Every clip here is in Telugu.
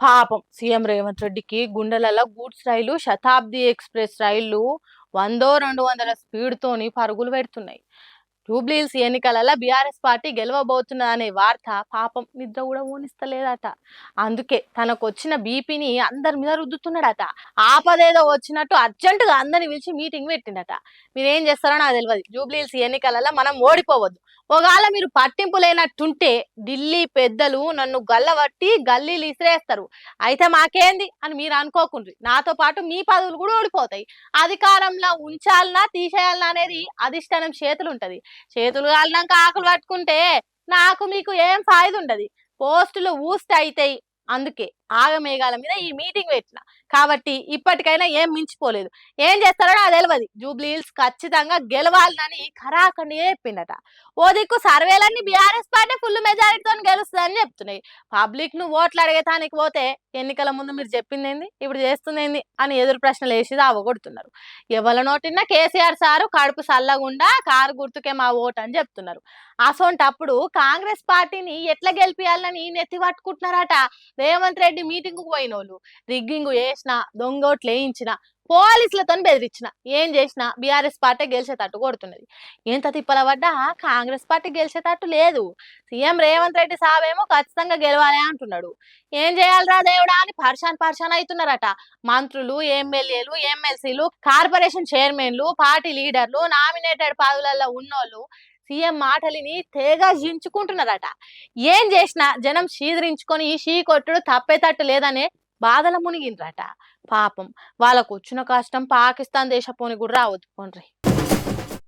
పాపం సీఎం రేవంత్ రెడ్డికి గుండెలలో గూడ్స్ రైలు శతాబ్ది ఎక్స్ప్రెస్ రైళ్లు 100-200 స్పీడ్ తోని పరుగులు పెడుతున్నాయి. జూబ్లీహిల్స్ ఎన్నికలలో బీఆర్ఎస్ పార్టీ గెలవబోతున్నదనే వార్త పాపం నిద్ర కూడా ఊనిస్తలేదట. అందుకే తనకొచ్చిన బీపీని అందరి మీద రుద్దుతున్నాడట. ఆపదేదో వచ్చినట్టు అర్జెంటుగా అందరిని పిలిచి మీటింగ్ పెట్టిండట. మీరేం చేస్తారో నాకు తెలియదు, జూబ్లీహిల్స్ ఎన్నికలలో మనం ఓడిపోవద్దు. ఒకవేళ మీరు పట్టింపు లేనట్టుంటే ఢిల్లీ పెద్దలు నన్ను గల్లబట్టి గల్లీలు ఇసిరేస్తారు, అయితే మాకేంది అని మీరు అనుకోకుండ్రి. నాతో పాటు మీ పదవులు కూడా ఓడిపోతాయి. అధికారంలో ఉంచాలనా తీసేయాలనా అనేది అధిష్టానం చేతులు ఉంటది. చేతులు కాలినాక ఆకులు పట్టుకుంటే నాకు మీకు ఏం ఫాయిదా ఉండదు. పోస్టులు ఊస్ట్ అయితాయి. అందుకే ఆగమేఘాల మీద ఈ మీటింగ్ పెట్టిన. కాబట్టి ఇప్పటికైనా ఏం మించిపోలేదు. ఏం చేస్తారో నాకు తెలియదు. జూబ్లీహిల్స్ ఖచ్చితంగా గెలవాలని ఖరాఖండి చెప్పిండట. ఓ దిక్కు సర్వేలన్నీ బీఆర్ఎస్ పార్టీ ఫుల్ మెజారిటీతో గెలుస్తుందని చెప్తున్నాయి. పబ్లిక్ ను ఓట్లు అడిగేతానికి పోతే ఎన్నికల ముందు మీరు చెప్పింది ఏంది, ఇప్పుడు చేస్తుంది ఏంది అని ఎదురు ప్రశ్నలు వేసి అవగొడుతున్నారు. ఎవరి నోటిన్నా కేసీఆర్ సారు కడుపు సల్లగుండా కారు గుర్తుకే మా ఓటు అని చెప్తున్నారు. అసొంటప్పుడు కాంగ్రెస్ పార్టీని ఎట్లా గెలిపియాలని నెత్తి పట్టుకుంటున్నారట. రేవంత్ రెడ్డి మీటింగ్ కు పోయినోళ్ళు రిగ్గింగ్ చేసిన, దొంగోట్లు వేయించిన, పోలీసులతో బెదిరించిన, ఏం చేసినా బీఆర్ఎస్ పార్టీ గెలిచేటట్టు కొడుతున్నది. ఎంత తిప్పల పడ్డా కాంగ్రెస్ పార్టీ గెలిచేటట్టు లేదు. సీఎం రేవంత్ రెడ్డి సాబేమో ఖచ్చితంగా గెలవాలి అంటున్నాడు. ఏం చేయాలరా దేవుడా అని పర్షాన్ అవుతున్నారట. మంత్రులు, ఎమ్మెల్యేలు, ఎమ్మెల్సీలు, కార్పొరేషన్ చైర్మన్లు, పార్టీ లీడర్లు, నామినేటెడ్ పదవులలో ఉన్నోళ్ళు సీఎం మాటలిని తేగా జించుకుంటున్నారట. ఏం చేసినా జనం షీదరించుకొని ఈ షీ కొట్టుడు తప్పేటట్టు లేదనే బాధల మునిగిండ్రట. పాపం వాళ్ళకు వచ్చిన కష్టం పాకిస్తాన్ దేశపోని కూడా రావద్దు పోన్రి.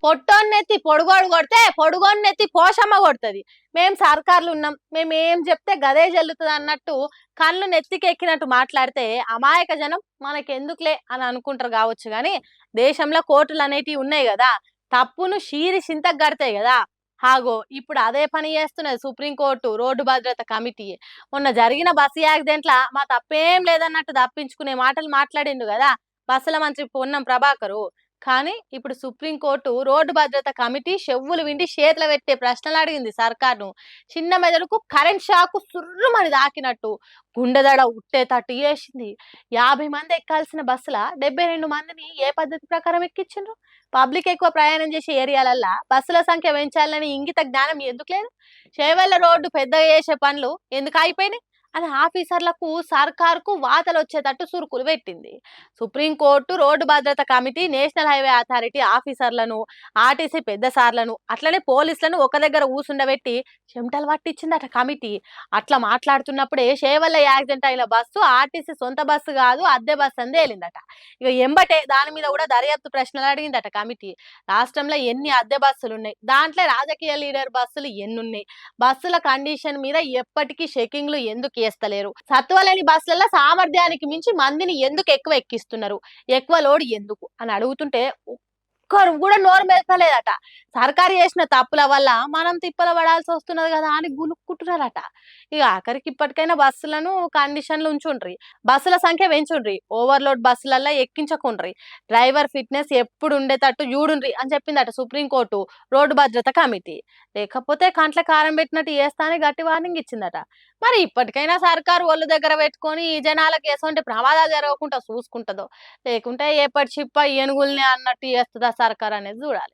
పొట్టోన్నెత్తి పొడుగోడు కొడితే పొడుగోన్నెత్తి పోషమ్మ కొడుతుంది. మేం సర్కార్లు ఉన్నాం, మేము ఏం చెప్తే గదే జల్లుతుంది అన్నట్టు కళ్ళు నెత్తికెక్కినట్టు మాట్లాడితే అమాయక జనం మనకెందుకులే అని అనుకుంటారు కావచ్చు. కానీ దేశంలో కోర్టులు అనేటివి ఉన్నాయి కదా, తప్పును షీరి సింతకు గడతాయి కదా. హాగో ఇప్పుడు అదే పని చేస్తున్నది సుప్రీంకోర్టు రోడ్డు భద్రత కమిటీ. మొన్న జరిగిన బస్సు యాక్సిడెంట్ల మా తప్పేం లేదన్నట్టు తప్పించుకునే మాటలు మాట్లాడిండు కదా బస్సుల మంత్రి పొన్నం ప్రభాకరు. కానీ ఇప్పుడు సుప్రీంకోర్టు రోడ్డు భద్రత కమిటీ చెవులు విండి చేతులు పెట్టే ప్రశ్నలు అడిగింది సర్కార్ను. చిన్న మెదడుకు కరెంట్ షాకు సుర్రుమని దాకినట్టు గుండెదడ ఉట్టేటట్టు చేసింది. 50 మంది ఎక్కాల్సిన బస్సుల 72 మందిని ఏ పద్ధతి ప్రకారం ఎక్కించిండ్రు? పబ్లిక్ ఎక్కువ ప్రయాణం చేసే ఏరియాలల్లో బస్సుల సంఖ్య పెంచాలని ఇంగిత జ్ఞానం ఎందుకు లేదు? చేవెళ్ల రోడ్డు పెద్దగా చేసే పనులు ఎందుకు ఆగిపోయినాయి అని ఆఫీసర్లకు సర్కార్కు వాతలు వచ్చేటట్టు సురుకులు పెట్టింది. సుప్రీంకోర్టు రోడ్డు భద్రత కమిటీ నేషనల్ హైవే అథారిటీ ఆఫీసర్లను, ఆర్టీసీ పెద్ద సార్లను, అట్లనే పోలీసులను ఒక దగ్గర కూసుండబెట్టి చెమటలు పట్టించిందట కమిటీ. అట్లా మాట్లాడుతున్నప్పుడే చేవెళ్ల యాక్సిడెంట్ అయిన బస్సు ఆర్టీసీ సొంత బస్సు కాదు, అద్దె బస్సు అని తేలిందట. ఇక ఎంబటే దాని మీద కూడా దర్యాప్తు ప్రశ్నలు అడిగిందట కమిటీ. రాష్ట్రంలో ఎన్ని అద్దె బస్సులు ఉన్నాయి, దాంట్లో రాజకీయ లీడర్ బస్సులు ఎన్నున్నాయి, బస్సుల కండిషన్ మీద ఎప్పటికీ చెకింగ్లు ఎందుకు చేస్తలేరు, సత్వలేని బస్సులలో సామర్థ్యానికి మించి మందిని ఎందుకు ఎక్కువ ఎక్కిస్తున్నారు, ఎక్కువ లోడ్ ఎందుకు అని అడుగుతుంటే ఒక్కరు కూడా నోరు మెదపలేదట. సర్కారు చేసిన తప్పుల వల్ల మనం తిప్పల పడాల్సి వస్తున్నది కదా అని గులుక్కుంటున్నారట. ఇక ఆఖరికి ఇప్పటికైనా బస్సులను కండిషన్లు ఉంచుండ్రి, బస్సుల సంఖ్య పెంచుండ్రి, ఓవర్లోడ్ బస్సులలో ఎక్కించకుండ్రి, డ్రైవర్ ఫిట్నెస్ ఎప్పుడు ఉండేటట్టు చూడుండ్రి అని చెప్పిందట సుప్రీంకోర్టు రోడ్డు భద్రత కమిటీ. లేకపోతే కంట్ల కారం పెట్టినట్టు చేస్తానే గట్టి వార్నింగ్ ఇచ్చిందట. మరి ఇప్పటికైనా సర్కారు ఒళ్ళు దగ్గర పెట్టుకొని ఈ జనాలకు ఎటువంటి ప్రమాదాలు జరగకుండా చూసుకుంటుందో, లేకుంటే ఎప్పటి చిప్ప ఏనుగుల్ని అన్నట్టు చేస్తుందా సర్కార్ అనేది చూడాలి.